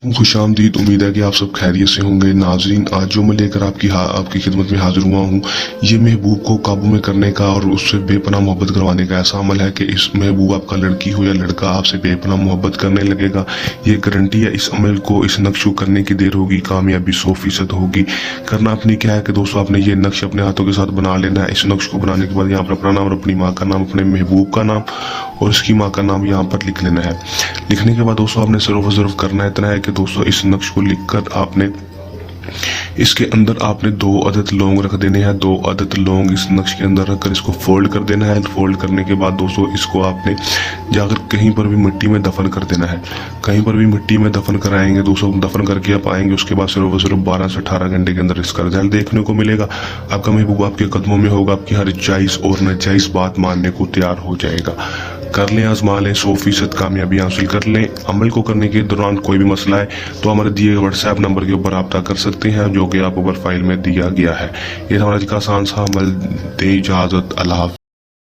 खुश आमदीद। उम्मीद है कि आप सब खैरियत से होंगे। नाजरीन, आज जो मैं लेकर आपकी खिदमत में हाजिर हुआ हूँ, ये महबूब को काबू में करने का और उससे बेपनाह मोहब्बत करवाने का ऐसा अमल है कि इस महबूब आपका लड़की हो या लड़का आपसे बेपनाह मोहब्बत करने लगेगा। ये गारंटी है। इस अमल को, इस नक्श को करने की देर होगी, कामयाबी 100% होगी। करना अपनी क्या है कि दोस्तों, आपने ये नक्श अपने हाथों के साथ बना लेना है। इस नक्श को बनाने के बाद यहाँ पर अपना नाम और अपनी माँ का नाम, अपने महबूब का नाम और उसकी माँ का नाम यहाँ पर लिख लेना है। लिखने के बाद दोस्तों आपने सिर्फ करना इतना है कि दोस्तों इस नक्श को लिखकर आपने इसके अंदर आपने 2 अदद लौंग रख देने हैं। 2 अदद लौंग इस नक्श के अंदर रखकर इसको फोल्ड कर देना है। फोल्ड करने के बाद दोस्तों इसको आपने जाकर कहीं पर भी मिट्टी में दफन कर देना है। कहीं पर भी मिट्टी में दफन कराएंगे दोस्तों, दफन करके आप आएंगे, उसके बाद सिर्फ 12 से 18 घंटे के अंदर इसका रिजल्ट देखने को मिलेगा। आपका महबूब आपके कदमों में होगा, आपकी हर जायज और नाजायज बात मानने को तैयार हो जाएगा। कर लें, आजमा लें, 100% कामयाबी हासिल कर लें। अमल को करने के दौरान कोई भी मसला है तो हमारे दिए गए व्हाट्सएप नंबर के ऊपर रब्ता कर सकते हैं, जो कि आपको प्रोफाइल में दिया गया है। ये हमारा आज का आसान सा अमल। दे इजाजत। अल्लाह हाफ़िज़।